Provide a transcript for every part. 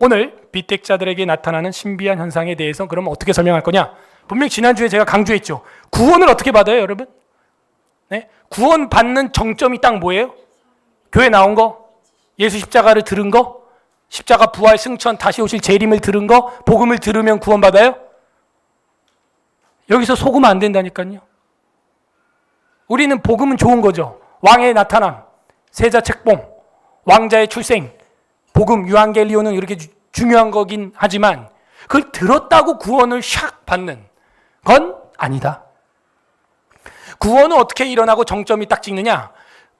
오늘 비택자들에게 나타나는 신비한 현상에 대해서 그럼 어떻게 설명할 거냐? 분명 지난주에 제가 강조했죠. 구원을 어떻게 받아요, 여러분? 네? 구원 받는 정점이 딱 뭐예요? 교회 나온 거, 예수 십자가를 들은 거, 십자가 부활 승천 다시 오실 재림을 들은 거, 복음을 들으면 구원 받아요? 여기서 속으면 안 된다니까요. 우리는 복음은 좋은 거죠. 왕의 나타남, 세자 책봉, 왕자의 출생, 복음, 유한겔리오는 이렇게 중요한 거긴 하지만 그걸 들었다고 구원을 샥 받는 건 아니다. 구원은 어떻게 일어나고 정점이 딱 찍느냐?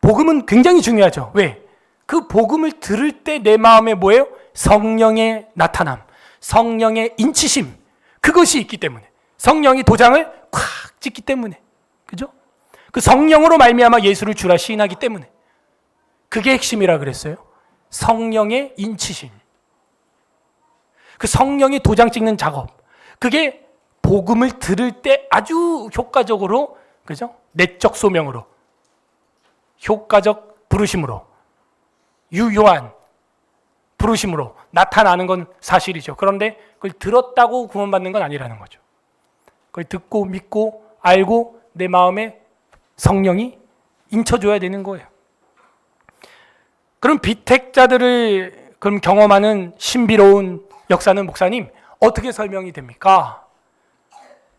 복음은 굉장히 중요하죠. 왜? 그 복음을 들을 때 내 마음에 뭐예요? 성령의 나타남, 성령의 인치심, 그것이 있기 때문에, 성령이 도장을 콱 찍기 때문에, 그죠? 그 성령으로 말미암아 예수를 주라 시인하기 때문에, 그게 핵심이라 그랬어요. 성령의 인치심, 그 성령이 도장 찍는 작업, 그게 복음을 들을 때 아주 효과적으로, 그죠? 내적 소명으로, 효과적 부르심으로, 유효한 부르심으로 나타나는 건 사실이죠. 그런데 그걸 들었다고 구원받는 건 아니라는 거죠. 그걸 듣고 믿고 알고 내 마음에 성령이 인쳐줘야 되는 거예요. 그럼 비택자들을 그럼 경험하는 신비로운 역사는 목사님 어떻게 설명이 됩니까?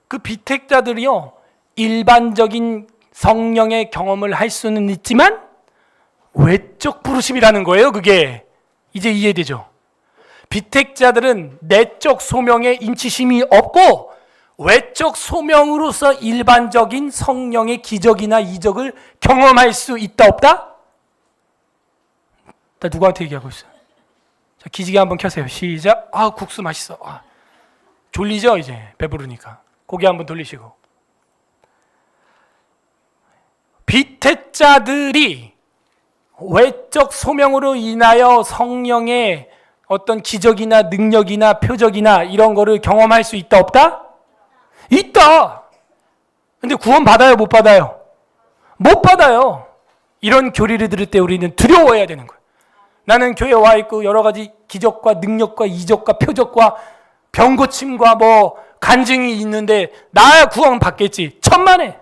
그 비택자들이요, 일반적인 성령의 경험을 할 수는 있지만 외적 부르심이라는 거예요. 그게 이제 이해되죠? 비택자들은 내적 소명의 인치심이 없고 외적 소명으로서 일반적인 성령의 기적이나 이적을 경험할 수 있다 없다? 나 누구한테 얘기하고 있어요? 자, 기지개 한번 켜세요. 시작. 아, 국수 맛있어. 아, 졸리죠? 이제 배부르니까 고개 한번 돌리시고. 비택자들이 외적 소명으로 인하여 성령의 어떤 기적이나 능력이나 표적이나 이런 거를 경험할 수 있다 없다? 있다. 근데 구원 받아요, 못 받아요? 못 받아요. 이런 교리를 들을 때 우리는 두려워해야 되는 거예요. 나는 교회에 와 있고 여러 가지 기적과 능력과 이적과 표적과 병고침과 뭐 간증이 있는데 나야 구원 받겠지. 천만에.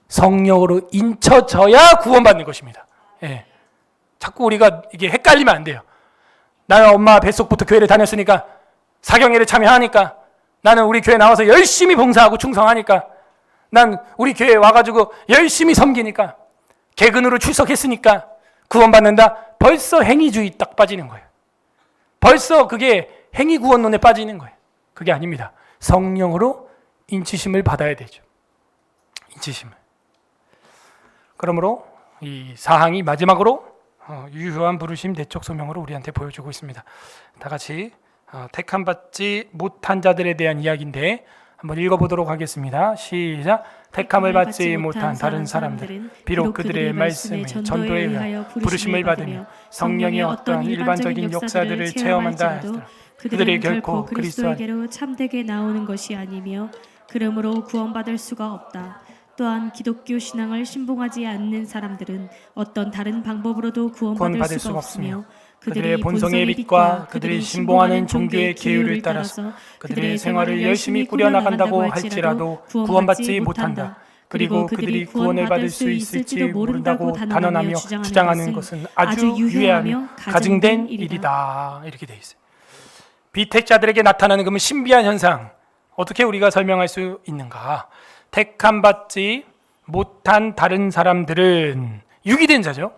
성령으로 인쳐져야 구원받는 것입니다. 예. 자꾸 우리가 이게 헷갈리면 안 돼요. 나는 엄마 뱃속부터 교회를 다녔으니까, 사경회를 참여하니까, 나는 우리 교회 나와서 열심히 봉사하고 충성하니까, 난 우리 교회에 와가지고 열심히 섬기니까, 개근으로 출석했으니까 구원받는다. 벌써 행위주의 딱 빠지는 거예요. 벌써 그게 행위구원론에 빠지는 거예요. 그게 아닙니다. 성령으로 인치심을 받아야 되죠. 인치심을. 그러므로 이 사항이 마지막으로 유효한 부르심 내적 소명으로 우리한테 보여주고 있습니다. 다 같이 택함 받지 못한 자들에 대한 이야기인데 한번 읽어보도록 하겠습니다. 시작. 택함을 받지 못한 다른 사람들은 비록 그들의 말씀에 전도에 의하여 부르심을 받으며 성령의 어떠한 일반적인 역사들을 체험한다 하더라도 그들이 결코 그리스도에게로 참되게 나오는 것이 아니며 그러므로 구원받을 수가 없다. 또한 기독교 신앙을 신봉하지 않는 사람들은 어떤 다른 방법으로도 구원받을 수가 없으며 그들의 본성의 빛과 그들이 신봉하는 종교의 계율을 따라서 그들의 생활을 열심히 꾸려나간다고 할지라도 구원받지 못한다. 그리고 그들이 구원을 받을 수 있을지 모른다고 단언하며 주장하는 것은 아주 유해하며 가증된 일이다. 이렇게 돼 있어요. 비택자들에게 나타나는 그러면 신비한 현상, 어떻게 우리가 설명할 수 있는가? 택함 받지 못한 다른 사람들은 유기된 자죠.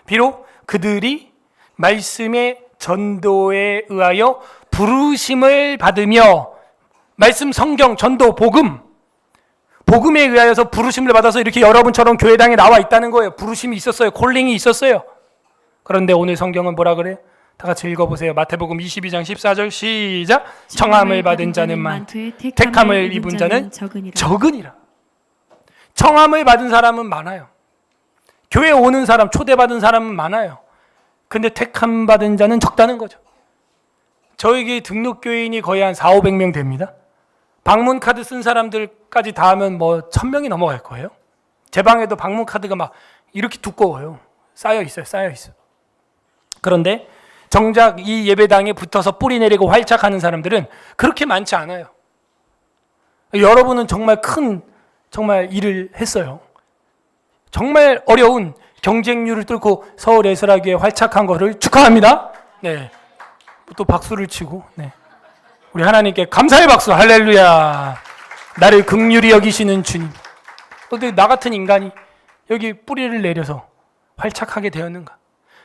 비록 그들이 말씀의 전도에 의하여 부르심을 받으며, 말씀, 성경, 전도, 복음에 의하여서 부르심을 받아서 이렇게 여러분처럼 교회당에 나와 있다는 거예요. 부르심이 있었어요. 콜링이 있었어요. 그런데 오늘 성경은 뭐라 그래요? 다 같이 읽어보세요. 마태복음 22장 14절 시작. 청함을 받은 자는 많되 택함을 입은 자는 적으니라. 청함을 받은 사람은 많아요. 교회에 오는 사람, 초대받은 사람은 많아요. 근데 택함 받은 자는 적다는 거죠. 저에게 등록교인이 거의 한 400~500명 됩니다. 방문카드 쓴 사람들까지 다 하면 뭐 1000명이 넘어갈 거예요. 제 방에도 방문카드가 막 이렇게 두꺼워요. 쌓여 있어요. 그런데 정작 이 예배당에 붙어서 뿌리 내리고 활착하는 사람들은 그렇게 많지 않아요. 여러분은 정말 큰 일을 했어요. 정말 어려운 경쟁률을 뚫고 서울 에스라교에 활착한 것을 축하합니다. 네. 또 박수를 치고, 네. 우리 하나님께 감사의 박수, 할렐루야. 나를 긍휼히 여기시는 주님. 어떻게 나 같은 인간이 여기 뿌리를 내려서 활착하게 되었는가?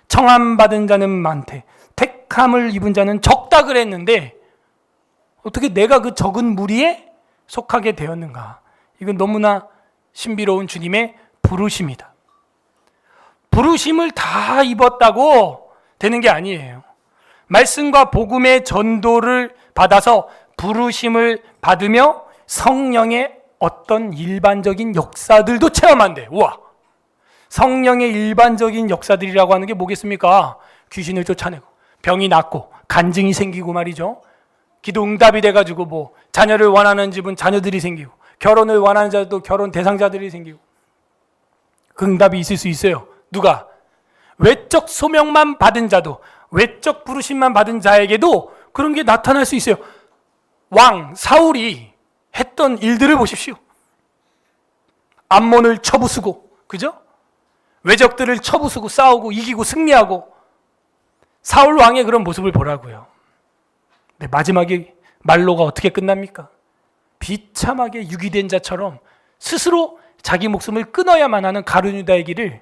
청함 받은 자는 많되 택함을 입은 자는 적다 그랬는데 어떻게 내가 그 적은 무리에 속하게 되었는가? 이건 너무나 신비로운 주님의 부르심이다. 부르심을 다 입었다고 되는 게 아니에요. 말씀과 복음의 전도를 받아서 부르심을 받으며 성령의 어떤 일반적인 역사들도 체험한대. 우와! 성령의 일반적인 역사들이라고 하는 게 뭐겠습니까? 귀신을 쫓아내고 병이 낫고 간증이 생기고 말이죠. 기도 응답이 돼가지고 뭐 자녀를 원하는 집은 자녀들이 생기고 결혼을 원하는 자도 결혼 대상자들이 생기고 그 응답이 있을 수 있어요. 누가? 외적 소명만 받은 자도 외적 부르심만 받은 자에게도 그런 게 나타날 수 있어요. 왕 사울이 했던 일들을 보십시오. 암몬을 쳐부수고, 그죠? 외적들을 쳐부수고 싸우고 이기고 승리하고 사울 왕의 그런 모습을 보라고요. 근데 마지막에 말로가 어떻게 끝납니까? 비참하게 유기된 자처럼 스스로 자기 목숨을 끊어야만 하는 가룟 유다의 길을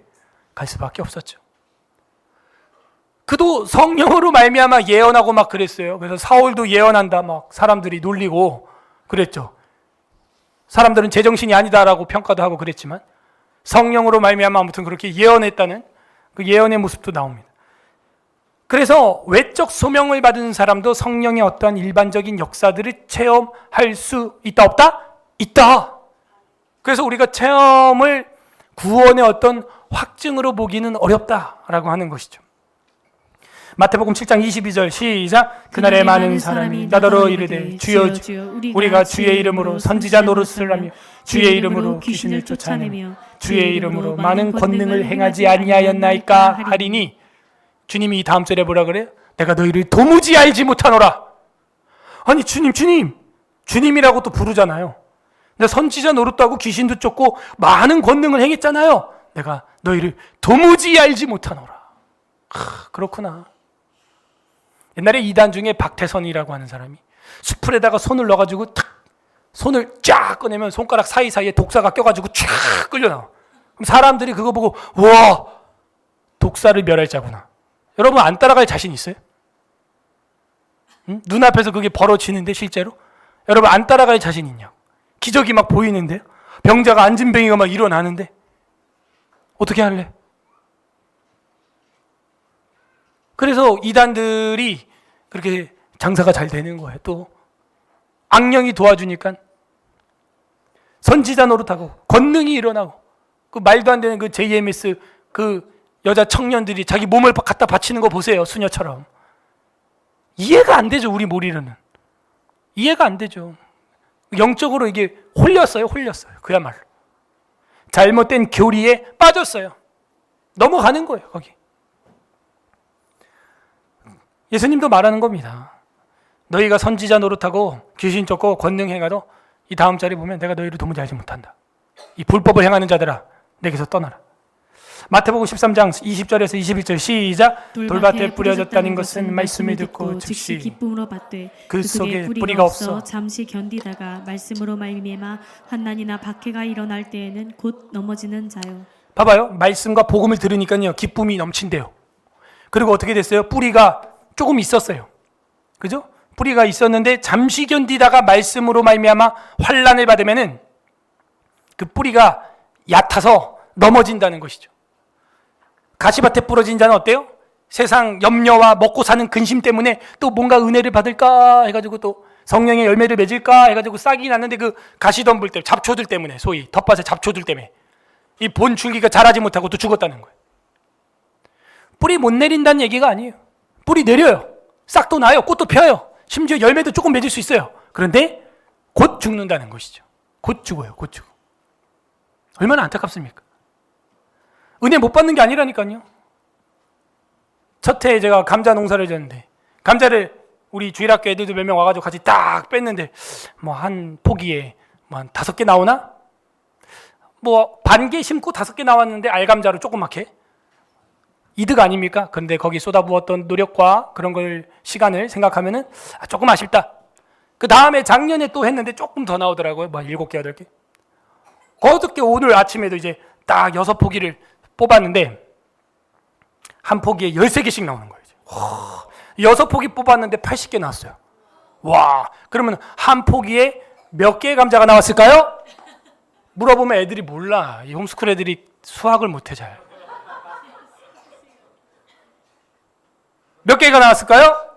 갈 수밖에 없었죠. 그도 성령으로 말미암아 예언하고 막 그랬어요. 그래서 사울도 예언한다 막 사람들이 놀리고 그랬죠. 사람들은 제정신이 아니다라고 평가도 하고 그랬지만 성령으로 말미암아 아무튼 그렇게 예언했다는 그 예언의 모습도 나옵니다. 그래서 외적 소명을 받은 사람도 성령의 어떠한 일반적인 역사들을 체험할 수 있다 없다? 있다. 그래서 우리가 체험을 구원의 어떤 확증으로 보기는 어렵다라고 하는 것이죠. 마태복음 7장 22절 시작. 그날에 많은 사람이 나더러 이르되 주여 우리가 주의 이름으로 선지자 노릇을 하며 주의 이름으로 귀신을 쫓아내며 주의 이름으로 많은 권능을 행하지 아니하였나이까 하리니 주님이 이 다음 절에 뭐라 그래요? 내가 너희를 도무지 알지 못하노라. 아니 주님이라고 또 부르잖아요. 내가 선지자 노릇도 하고 귀신도 쫓고 많은 권능을 행했잖아요. 내가 너희를 도무지 알지 못하노라. 그렇구나. 옛날에 이단 중에 박태선이라고 하는 사람이 수풀에다가 손을 넣어가지고 탁 손을 쫙 꺼내면 손가락 사이사이에 독사가 껴가지고 쫙 끌려나와. 그럼 사람들이 그거 보고 와 독사를 멸할 자구나. 여러분 안 따라갈 자신 있어요? 응? 눈앞에서 그게 벌어지는데 실제로? 여러분 안 따라갈 자신 있냐고. 기적이 막 보이는데요. 병자가 앉은 병이가 막 일어나는데 어떻게 할래? 그래서 이단들이 그렇게 장사가 잘 되는 거예요. 또 악령이 도와주니까 선지자 노릇하고 권능이 일어나고 그 말도 안 되는 그 JMS 그 여자 청년들이 자기 몸을 갖다 바치는 거 보세요. 수녀처럼. 이해가 안 되죠. 우리 머리로는. 이해가 안 되죠. 영적으로 이게 홀렸어요. 그야말로. 잘못된 교리에 빠졌어요. 넘어가는 거예요. 거기. 예수님도 말하는 겁니다. 너희가 선지자 노릇하고 귀신 쫓고 권능 행하도 이 다음 절에 보면 내가 너희를 도무지 알지 못한다. 이 불법을 행하는 자들아 내게서 떠나라. 마태복음 13장 20절에서 21절 시작. 돌밭에 뿌려졌다는 것은 말씀을 듣고 즉시 기쁨으로 받되 그 속에 뿌리가 없어 잠시 견디다가 말씀으로 말미암아 환난이나 박해가 일어날 때에는 곧 넘어지는 자요. 봐봐요. 말씀과 복음을 들으니까요 기쁨이 넘친대요. 그리고 어떻게 됐어요? 뿌리가 조금 있었어요. 그죠? 뿌리가 있었는데 잠시 견디다가 말씀으로 말미암아 환난을 받으면은 그 뿌리가 얕아서 넘어진다는 것이죠. 가시밭에 부러진 자는 어때요? 세상 염려와 먹고 사는 근심 때문에 또 뭔가 은혜를 받을까 해가지고 또 성령의 열매를 맺을까 해가지고 싹이 났는데 그 가시덤불 때문에 잡초들 때문에 소위 텃밭의 잡초들 때문에 이 본 줄기가 자라지 못하고 또 죽었다는 거예요. 뿌리 못 내린다는 얘기가 아니에요. 뿌리 내려요. 싹도 나요. 꽃도 펴요. 심지어 열매도 조금 맺을 수 있어요. 그런데 곧 죽는다는 것이죠. 곧 죽어요. 곧 죽어. 얼마나 안타깝습니까? 은혜 못 받는 게 아니라니까요. 첫 해에 제가 감자 농사를 지었는데 감자를 우리 주일학교 애들도 몇 명 와가지고 같이 딱 뺐는데 뭐 한 포기에 뭐 한 5개 나오나? 뭐 반 개 심고 5개 나왔는데 알감자로 조그맣게 이득 아닙니까? 그런데 거기 쏟아부었던 노력과 그런 걸 시간을 생각하면은 조금 아쉽다. 그 다음에 작년에 또 했는데 조금 더 나오더라고요. 뭐 7개, 8개. 어저께 오늘 아침에도 이제 딱 6포기를 뽑았는데 한 포기에 13개씩 나오는 거예요. 와, 6포기 뽑았는데 80개 나왔어요. 와, 그러면 한 포기에 몇 개의 감자가 나왔을까요? 물어보면 애들이 몰라. 이 홈스쿨 애들이 수학을 못해 잘. 몇 개가 나왔을까요?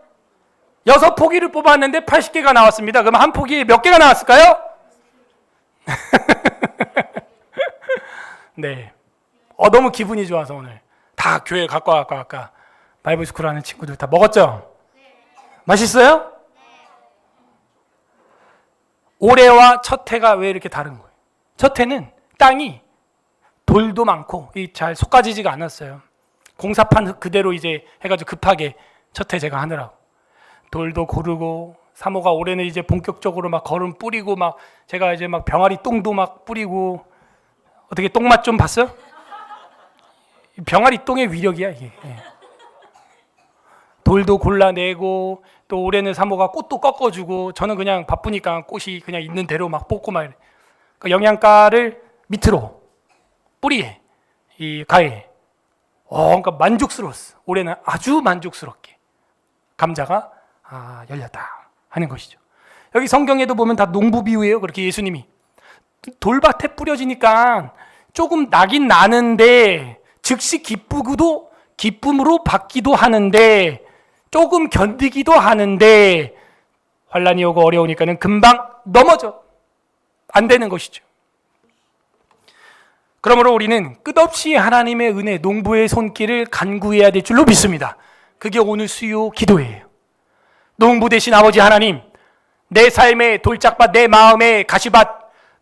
6포기를 뽑았는데 80개가 나왔습니다. 그럼 한 포기에 몇 개가 나왔을까요? 네. 너무 기분이 좋아서 오늘 다 교회 갖고 와서 아까 바이블 스쿨 하는 친구들 다 먹었죠? 맛있어요? 올해와 첫 해가 왜 이렇게 다른 거예요? 첫 해는 땅이 돌도 많고 잘 솎아지지가 않았어요. 공사판 그대로 이제 해가지고 급하게 첫 해 제가 하느라고 돌도 고르고 사모가 올해는 이제 본격적으로 막 거름 뿌리고 막 제가 이제 막 병아리 똥도 막 뿌리고 어떻게 똥맛 좀 봤어요? 병아리 똥의 위력이야 이게. 돌도 골라내고 또 올해는 사모가 꽃도 꺾어주고 저는 그냥 바쁘니까 꽃이 그냥 있는 대로 막 뽑고 막 이래. 그 영양가를 밑으로 뿌리에 이 가에 그러니까 만족스러웠어. 올해는 아주 만족스럽게 감자가 열렸다 하는 것이죠. 여기 성경에도 보면 다 농부 비유예요. 그렇게 예수님이 돌밭에 뿌려지니까 조금 나긴 나는데 즉시 기쁘고도 기쁨으로 받기도 하는데 조금 견디기도 하는데 환란이 오고 어려우니까는 금방 넘어져 안 되는 것이죠. 그러므로 우리는 끝없이 하나님의 은혜, 농부의 손길을 간구해야 될 줄로 믿습니다. 그게 오늘 수요 기도예요. 농부 되신 아버지 하나님, 내 삶의 돌짝밭, 내 마음의 가시밭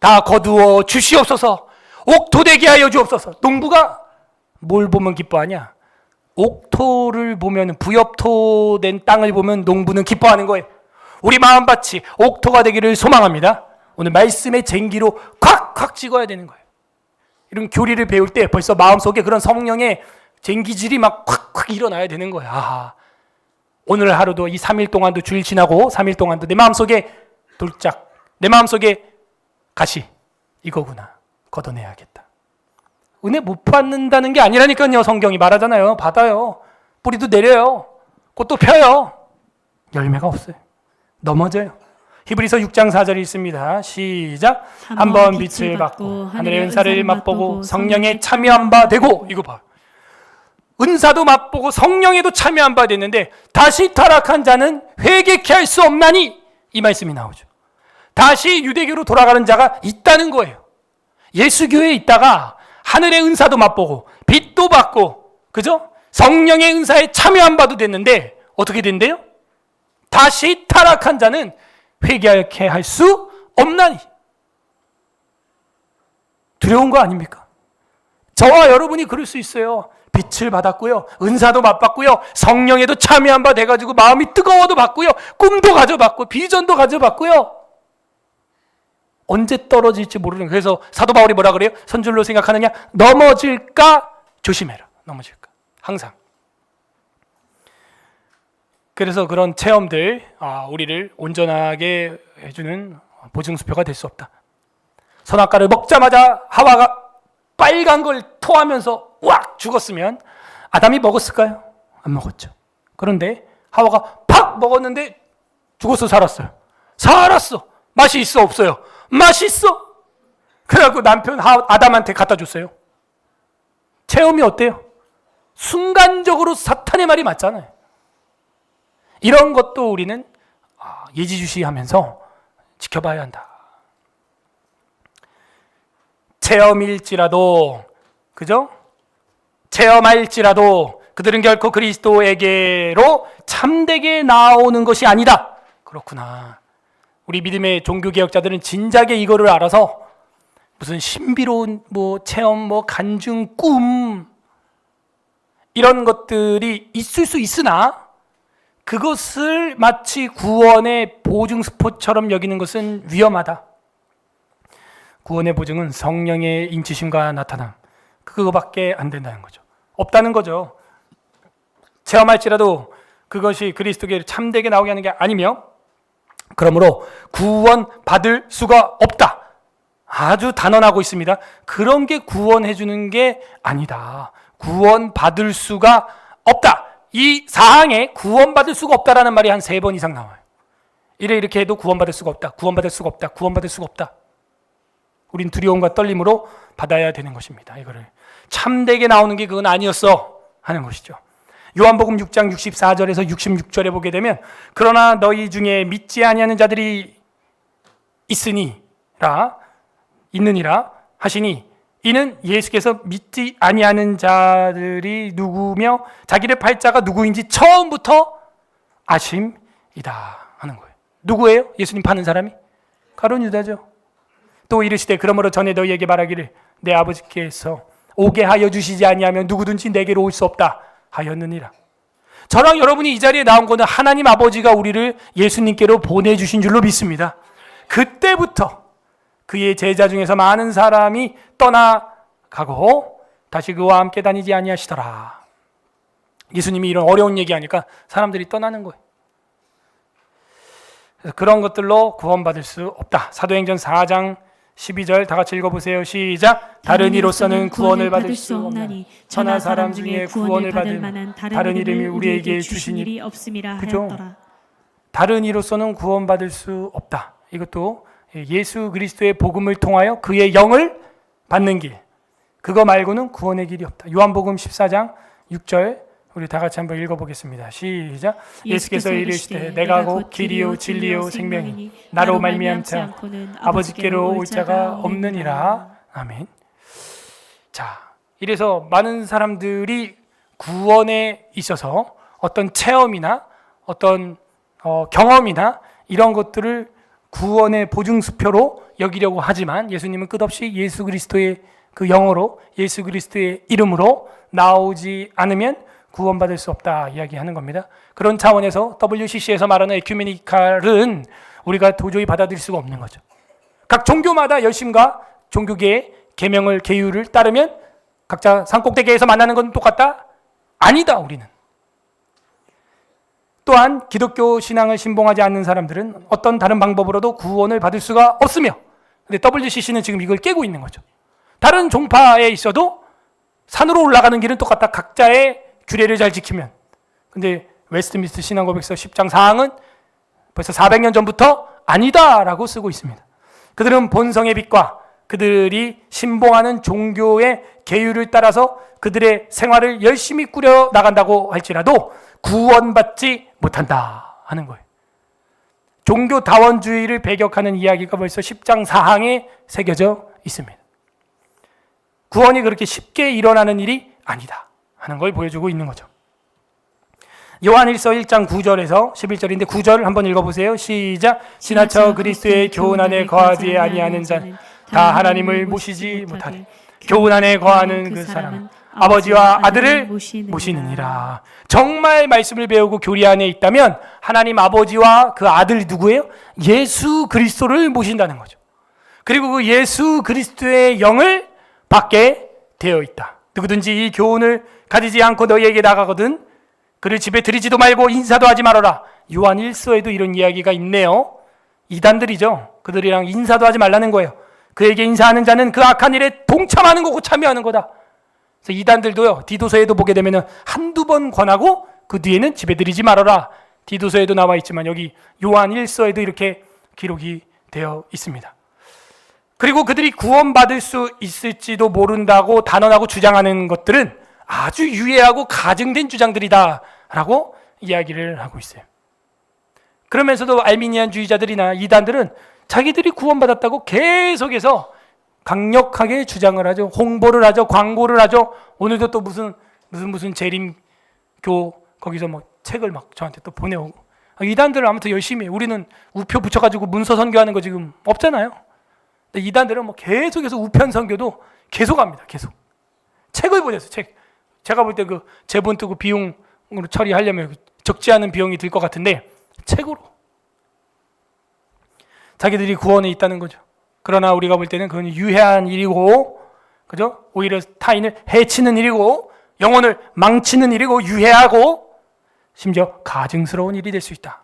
다 거두어 주시옵소서. 옥토 되게 하여 주옵소서. 농부가 뭘 보면 기뻐하냐? 옥토를 보면, 부엽토 된 땅을 보면 농부는 기뻐하는 거예요. 우리 마음밭이 옥토가 되기를 소망합니다. 오늘 말씀의 쟁기로 콱콱 찍어야 되는 거예요. 이런 교리를 배울 때 벌써 마음속에 그런 성령의 쟁기질이 막 콱콱 일어나야 되는 거야. 오늘 하루도 이 3일 동안도 주일 지나고 3일 동안도 내 마음속에 돌짝, 내 마음속에 가시 이거구나. 걷어내야겠다. 은혜 못 받는다는 게 아니라니까요. 성경이 말하잖아요. 받아요. 뿌리도 내려요. 꽃도 펴요. 열매가 없어요. 넘어져요. 히브리서 6장 4절이 있습니다. 시작. 한번 빛을 받고 하늘의 은사를 맛보고 성령에 참여한 바 되고, 이거 봐. 은사도 맛보고 성령에도 참여한 바 됐는데 다시 타락한 자는 회개케 할 수 없나니, 이 말씀이 나오죠. 다시 유대교로 돌아가는 자가 있다는 거예요. 예수교회에 있다가 하늘의 은사도 맛보고 빛도 받고, 그죠? 성령의 은사에 참여한 바도 됐는데 어떻게 된대요? 다시 타락한 자는 회개케 할 수 없나니. 두려운 거 아닙니까? 저와 여러분이 그럴 수 있어요. 빛을 받았고요, 은사도 맛봤고요, 성령에도 참여한 바 돼가지고 마음이 뜨거워도 받고요, 꿈도 가져봤고 비전도 가져봤고요. 언제 떨어질지 모르는. 그래서 사도 바울이 뭐라 그래요? 선줄로 생각하느냐? 넘어질까 조심해라. 넘어질까 항상. 그래서 그런 체험들, 우리를 온전하게 해주는 보증수표가 될 수 없다. 선악과를 먹자마자 하와가 빨간 걸 토하면서 왁 죽었으면 아담이 먹었을까요? 안 먹었죠. 그런데 하와가 팍 먹었는데 죽었어, 살았어요? 살았어. 맛이 있어, 없어요? 맛있어. 그래갖고 남편 아담한테 갖다 줬어요. 체험이 어때요? 순간적으로 사탄의 말이 맞잖아요. 이런 것도 우리는 예지주시하면서 지켜봐야 한다. 체험일지라도, 그죠? 체험할지라도 그들은 결코 그리스도에게로 참되게 나오는 것이 아니다. 그렇구나. 우리 믿음의 종교개혁자들은 진작에 이거를 알아서 무슨 신비로운 체험, 간증, 꿈 이런 것들이 있을 수 있으나 그것을 마치 구원의 보증 스포처럼 여기는 것은 위험하다. 구원의 보증은 성령의 인치심과 나타남, 그거밖에 안 된다는 거죠. 없다는 거죠. 체험할지라도 그것이 그리스도께 참되게 나오게 하는 게 아니며, 그러므로 구원 받을 수가 없다. 아주 단언하고 있습니다. 그런 게 구원해 주는 게 아니다. 구원 받을 수가 없다. 이 사항에 구원 받을 수가 없다라는 말이 한 3번 이상 나와요. 이렇게 해도 구원 받을 수가 없다. 구원 받을 수가 없다. 구원 받을 수가 없다. 우린 두려움과 떨림으로 받아야 되는 것입니다. 이거를 참되게 나오는 게 그건 아니었어 하는 것이죠. 요한복음 6장 64절에서 66절에 보게 되면, 그러나 너희 중에 믿지 아니하는 자들이 있느니라 하시니, 이는 예수께서 믿지 아니하는 자들이 누구며 자기의 팔자가 누구인지 처음부터 아심이다 하는 거예요. 누구예요? 예수님 파는 사람이? 가룟 유다죠. 또 이르시되 그러므로 전에 너희에게 말하기를 내 아버지께서 오게 하여 주시지 아니하면 누구든지 내게로 올 수 없다 하였느니라. 저랑 여러분이 이 자리에 나온 것은 하나님 아버지가 우리를 예수님께로 보내주신 줄로 믿습니다. 그때부터 그의 제자 중에서 많은 사람이 떠나가고 다시 그와 함께 다니지 아니하시더라. 예수님이 이런 어려운 얘기하니까 사람들이 떠나는 거예요. 그래서 그런 것들로 구원받을 수 없다. 사도행전 4장 12절 다 같이 읽어보세요. 시작. 다른 이로서는 구원을 받을 수 없나니 천하 사람 중에 구원을 받을 만한 다른 이름이 우리에게 주신 일이 없음이라 하였더라. 다른 이로서는 구원받을 수 없다. 이것도 예수 그리스도의 복음을 통하여 그의 영을 받는 길, 그거 말고는 구원의 길이 없다. 요한복음 14장 6절 우리 다 같이 한번 읽어보겠습니다. 시작. 예수께서 이르시되 내가 곧 길이요 진리요 생명이니 나로 말미암지 않고는 아버지께로 올 자가 없느니라. 아멘. 자, 이래서 많은 사람들이 구원에 있어서 어떤 체험이나 어떤 경험이나 이런 것들을 구원의 보증수표로 여기려고 하지만, 예수님은 끝없이 예수 그리스도의 그 영어로 예수 그리스도의 이름으로 나오지 않으면 구원받을 수 없다 이야기하는 겁니다. 그런 차원에서 WCC에서 말하는 에큐메니칼은 우리가 도저히 받아들일 수가 없는 거죠. 각 종교마다 열심과 종교계의 계명을 계율을 따르면 각자 산꼭대기에서 만나는 건 똑같다? 아니다. 우리는 또한 기독교 신앙을 신봉하지 않는 사람들은 어떤 다른 방법으로도 구원을 받을 수가 없으며, 근데 WCC는 지금 이걸 깨고 있는 거죠. 다른 종파에 있어도 산으로 올라가는 길은 똑같다. 각자의 규례를 잘 지키면. 근데 웨스트민스터 신앙고백서 10장 4항은 벌써 400년 전부터 아니다라고 쓰고 있습니다. 그들은 본성의 빛과 그들이 신봉하는 종교의 계율을 따라서 그들의 생활을 열심히 꾸려 나간다고 할지라도 구원받지 못한다 하는 거예요. 종교다원주의를 배격하는 이야기가 벌써 10장 4항에 새겨져 있습니다. 구원이 그렇게 쉽게 일어나는 일이 아니다 하는 걸 보여주고 있는 거죠. 요한일서 1장 9절에서 11절인데 9절 한번 읽어보세요. 시작. 지나쳐 그리스도의 교훈 안에 거하지 아니하는 자는 다 하나님을 모시지 못하리. 교훈 안에 거하는 그 사람은 아버지와 아들을 모시느니라. 정말 말씀을 배우고 교리 안에 있다면 하나님 아버지와 그 아들 누구예요? 예수 그리스도를 모신다는 거죠. 그리고 그 예수 그리스도의 영을 받게 되어 있다. 누구든지 이 교훈을 가지지 않고 너희에게 나가거든 그를 집에 들이지도 말고 인사도 하지 말아라. 요한 1서에도 이런 이야기가 있네요. 이단들이죠. 그들이랑 인사도 하지 말라는 거예요. 그에게 인사하는 자는 그 악한 일에 동참하는 거고 참여하는 거다. 그래서 이단들도요, 디도서에도 보게 되면 한두 번 권하고 그 뒤에는 집에 들이지 말아라. 디도서에도 나와 있지만 여기 요한 1서에도 이렇게 기록이 되어 있습니다. 그리고 그들이 구원받을 수 있을지도 모른다고 단언하고 주장하는 것들은 아주 유해하고 가증된 주장들이다라고 이야기를 하고 있어요. 그러면서도 알미니안주의자들이나 이단들은 자기들이 구원받았다고 계속해서 강력하게 주장을 하죠. 홍보를 하죠. 광고를 하죠. 오늘도 또 무슨 재림교 거기서 뭐 책을 막 저한테 또 보내오고. 이단들은 아무튼 열심히 해요. 우리는 우표 붙여가지고 문서 선교하는 거 지금 없잖아요. 근데 이단들은 뭐 계속해서 우편 선교도 계속합니다. 계속 책을 보냈어요. 책 제가 볼 때 그 제본 뜨고 비용으로 처리하려면 적지 않은 비용이 들 것 같은데 책으로 자기들이 구원에 있다는 거죠. 그러나 우리가 볼 때는 그건 유해한 일이고, 그죠? 오히려 타인을 해치는 일이고, 영혼을 망치는 일이고, 유해하고, 심지어 가증스러운 일이 될 수 있다.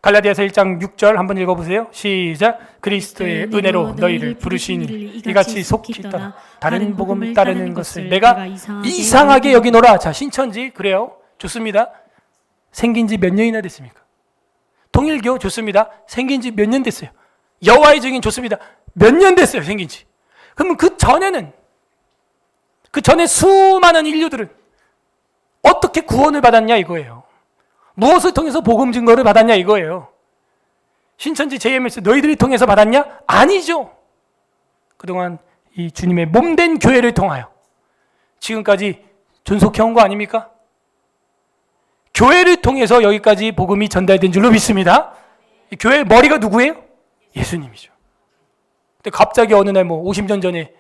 갈라디아서 1장 6절 한번 읽어보세요. 시작. 그리스도의 은혜로 너희를 부르신 이같이 속히 떠나 다른 복음을 따르는 것을 내가 이상하게 여기노라. 자, 신천지 그래요. 좋습니다. 생긴 지 몇 년이나 됐습니까? 통일교 좋습니다. 생긴 지 몇 년 됐어요. 여호와의 증인 좋습니다. 몇 년 됐어요, 생긴 지. 그러면 그 전에 수많은 인류들은 어떻게 구원을 받았냐 이거예요. 무엇을 통해서 복음 증거를 받았냐 이거예요. 신천지 JMS 너희들이 통해서 받았냐? 아니죠. 그동안 이 주님의 몸된 교회를 통하여 지금까지 존속해온 거 아닙니까? 교회를 통해서 여기까지 복음이 전달된 줄로 믿습니다. 이 교회의 머리가 누구예요? 예수님이죠. 근데 갑자기 어느 날 50년 전에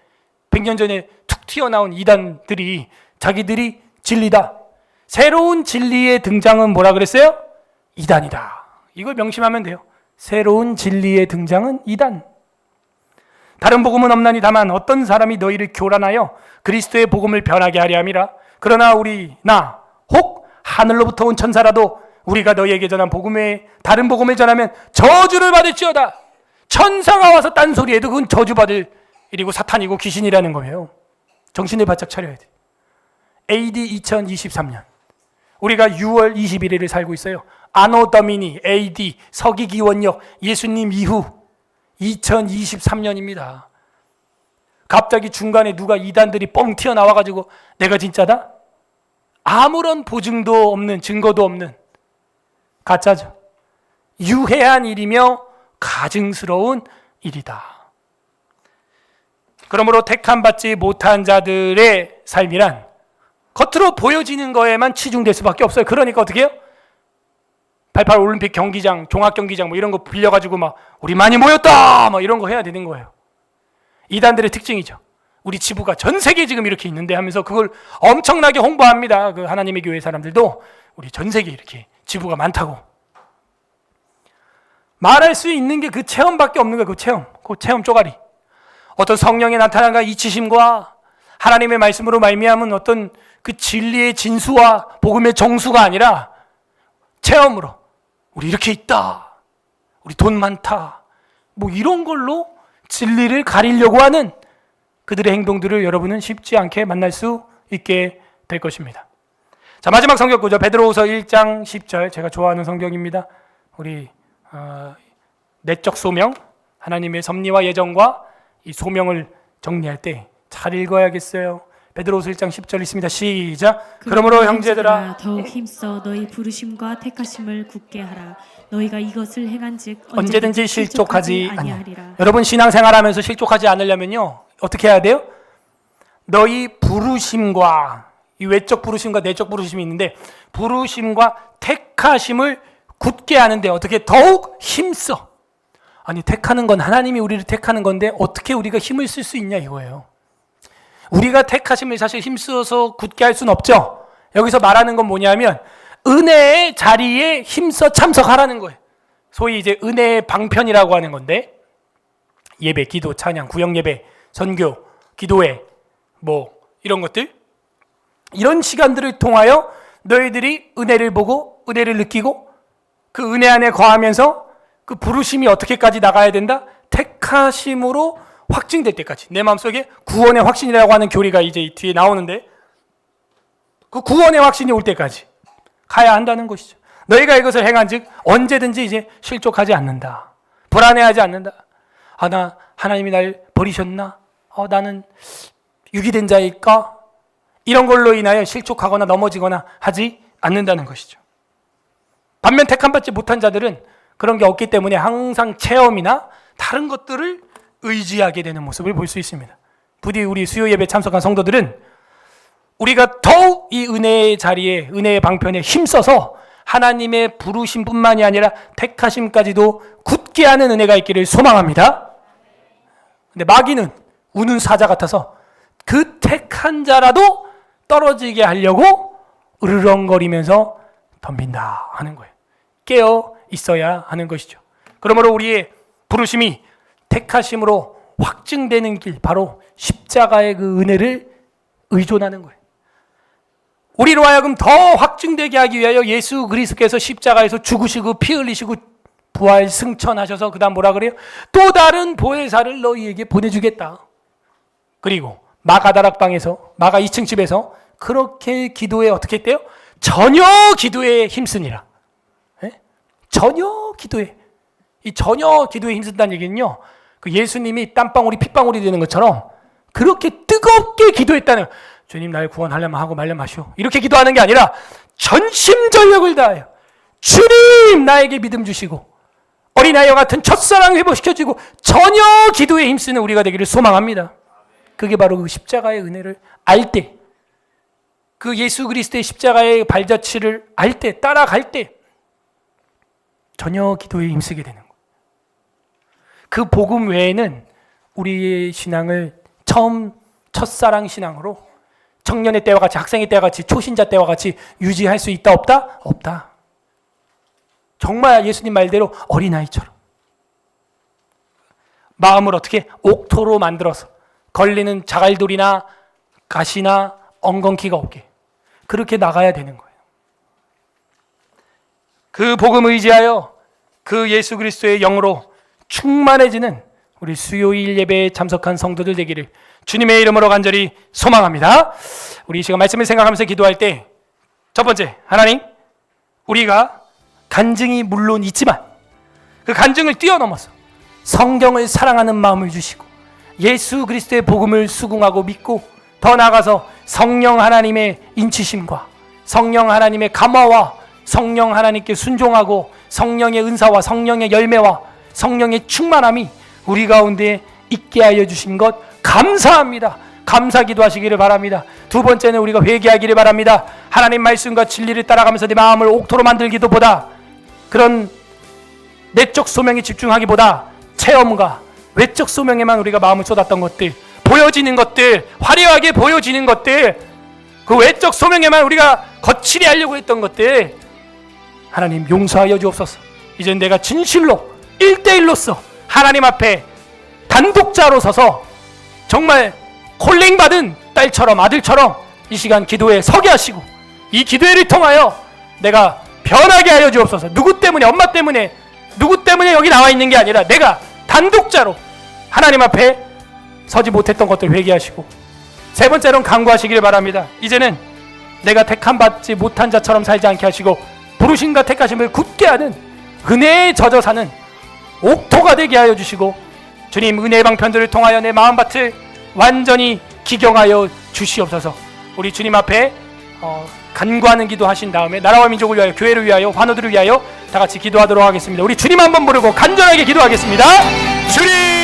100년 전에 툭 튀어나온 이단들이 자기들이 진리다. 새로운 진리의 등장은 뭐라 그랬어요? 이단이다. 이걸 명심하면 돼요. 새로운 진리의 등장은 이단. 다른 복음은 없나니 다만 어떤 사람이 너희를 교란하여 그리스도의 복음을 변하게 하려 함이라. 그러나 나 혹 하늘로부터 온 천사라도 우리가 너희에게 전한 복음 외에 다른 복음을 전하면 저주를 받을지어다. 천사가 와서 딴소리해도 그건 저주받을 일이고 사탄이고 귀신이라는 거예요. 정신을 바짝 차려야 돼. AD 2023년 우리가 6월 21일을 살고 있어요. 아노 더미니 AD 서기기원역 예수님 이후 2023년입니다. 갑자기 중간에 누가 이단들이 뻥 튀어나와가지고 내가 진짜다? 아무런 보증도 없는, 증거도 없는 가짜죠. 유해한 일이며 가증스러운 일이다. 그러므로 택함받지 못한 자들의 삶이란 겉으로 보여지는 거에만 치중될 수밖에 없어요. 그러니까 어떻게 해요? 88 올림픽 경기장, 종합경기장 이런 거 빌려가지고 우리 많이 모였다 이런 거 해야 되는 거예요. 이단들의 특징이죠. 우리 지부가 전 세계에 지금 이렇게 있는데 하면서 그걸 엄청나게 홍보합니다. 그 하나님의 교회 사람들도 우리 전 세계에 이렇게 지부가 많다고. 말할 수 있는 게 그 체험밖에 없는 거예요. 그 체험 쪼가리. 어떤 성령의 나타남과 이치심과 하나님의 말씀으로 말미암은 어떤 그 진리의 진수와 복음의 정수가 아니라 체험으로 우리 이렇게 있다. 우리 돈 많다. 이런 걸로 진리를 가리려고 하는 그들의 행동들을 여러분은 쉽지 않게 만날 수 있게 될 것입니다. 자, 마지막 성경 구절 베드로후서 1장 10절 제가 좋아하는 성경입니다. 우리 내적 소명, 하나님의 섭리와 예정과 이 소명을 정리할 때 잘 읽어야겠어요. 베드로후서 1장 10절 있습니다. 시작. 그러므로 형제들아 더욱 힘써 너희 부르심과 택하심을 굳게 하라. 너희가 이것을 행한즉 언제든지 실족하지 아니하리라. 여러분 신앙생활하면서 실족하지 않으려면요 어떻게 해야 돼요? 너희 부르심과 이 외적 부르심과 내적 부르심이 있는데 부르심과 택하심을 굳게 하는데 어떻게 더욱 힘써. 아니 택하는 건 하나님이 우리를 택하는 건데 어떻게 우리가 힘을 쓸 수 있냐 이거예요. 우리가 택하심을 사실 힘써서 굳게 할 수는 없죠. 여기서 말하는 건 뭐냐면 은혜의 자리에 힘써 참석하라는 거예요. 소위 이제 은혜의 방편이라고 하는 건데 예배, 기도, 찬양, 구역 예배, 선교, 기도회 이런 것들 이런 시간들을 통하여 너희들이 은혜를 보고 은혜를 느끼고 그 은혜 안에 거하면서 그 부르심이 어떻게까지 나가야 된다? 택하심으로 확증될 때까지 내 마음속에 구원의 확신이라고 하는 교리가 이제 뒤에 나오는데 그 구원의 확신이 올 때까지 가야 한다는 것이죠. 너희가 이것을 행한즉 언제든지 이제 실족하지 않는다. 불안해하지 않는다. 나 하나님이 날 버리셨나? 나는 유기된 자일까? 이런 걸로 인하여 실족하거나 넘어지거나 하지 않는다는 것이죠. 반면 택함받지 못한 자들은 그런 게 없기 때문에 항상 체험이나 다른 것들을 의지하게 되는 모습을 볼 수 있습니다. 부디 우리 수요 예배 참석한 성도들은 우리가 더욱 이 은혜의 자리에 은혜의 방편에 힘써서 하나님의 부르심뿐만이 아니라 택하심까지도 굳게 하는 은혜가 있기를 소망합니다. 근데 마귀는 우는 사자 같아서 그 택한 자라도 떨어지게 하려고 으르렁거리면서 덤빈다 하는 거예요. 깨어 있어야 하는 것이죠. 그러므로 우리의 부르심이 택하심으로 확증되는 길, 바로 십자가의 그 은혜를 의존하는 거예요. 우리로 하여금 더 확증되게 하기 위하여 예수 그리스도께서 십자가에서 죽으시고 피 흘리시고 부활 승천하셔서 그 다음 뭐라 그래요? 또 다른 보혜사를 너희에게 보내주겠다. 그리고 마가 다락방에서, 마가 2층 집에서 그렇게 기도에 어떻게 했대요? 전혀 기도에 힘쓰니라. 예? 전혀 기도에. 이 전혀 기도에 힘쓴다는 얘기는요, 그 예수님이 땀방울이 핏방울이 되는 것처럼 그렇게 뜨겁게 기도했다는, 주님 날 구원하려면 하고 말려 마시오, 이렇게 기도하는 게 아니라 전심전력을 다하여 주님 나에게 믿음 주시고 어린아이와 같은 첫사랑 회복시켜주고 전혀 기도에 힘쓰는 우리가 되기를 소망합니다. 그게 바로 그 십자가의 은혜를 알 때, 그 예수 그리스도의 십자가의 발자취를 알 때, 따라갈 때 전혀 기도에 힘쓰게 되는 거예요. 그 복음 외에는 우리의 신앙을 처음 첫사랑 신앙으로 청년의 때와 같이, 학생의 때와 같이, 초신자 때와 같이 유지할 수 있다 없다? 없다. 정말 예수님 말대로 어린아이처럼 마음을 어떻게 옥토로 만들어서 걸리는 자갈돌이나 가시나 엉겅퀴가 없게 그렇게 나가야 되는 거예요. 그 복음 의지하여 그 예수 그리스도의 영으로 충만해지는 우리 수요일 예배에 참석한 성도들 되기를 주님의 이름으로 간절히 소망합니다. 우리 이 시간 말씀을 생각하면서 기도할 때 첫 번째, 하나님, 우리가 간증이 물론 있지만 그 간증을 뛰어넘어서 성경을 사랑하는 마음을 주시고 예수 그리스도의 복음을 수긍하고 믿고 더 나아가서 성령 하나님의 인치심과 성령 하나님의 감화와 성령 하나님께 순종하고 성령의 은사와 성령의 열매와 성령의 충만함이 우리 가운데 있게 하여 주신 것 감사합니다. 감사 기도하시기를 바랍니다. 두 번째는 우리가 회개하기를 바랍니다. 하나님 말씀과 진리를 따라가면서 내 마음을 옥토로 만들기도 보다 그런 내적 소명에 집중하기보다 체험과 외적 소명에만 우리가 마음을 쏟았던 것들, 보여지는 것들, 화려하게 보여지는 것들, 그 외적 소명에만 우리가 거칠게 하려고 했던 것들 하나님 용서하여 주옵소서. 이젠 내가 진실로 1대1로서 하나님 앞에 단독자로 서서 정말 콜링받은 딸처럼 아들처럼 이 시간 기도에 서게 하시고 이 기도회를 통하여 내가 변하게 하여 주옵소서. 누구 때문에, 엄마 때문에, 누구 때문에 여기 나와 있는 게 아니라 내가 단독자로 하나님 앞에 서지 못했던 것들 회개하시고, 세 번째로는 간구하시기를 바랍니다. 이제는 내가 택함받지 못한 자처럼 살지 않게 하시고 부르심과 택하심을 굳게 하는 은혜에 젖어 사는 옥토가 되게 하여 주시고, 주님 은혜의 방편들을 통하여 내 마음밭을 완전히 기경하여 주시옵소서. 우리 주님 앞에 간구하는 기도 하신 다음에 나라와 민족을 위하여, 교회를 위하여, 환우들을 위하여 다 같이 기도하도록 하겠습니다. 우리 주님 한번 부르고 간절하게 기도하겠습니다. 주님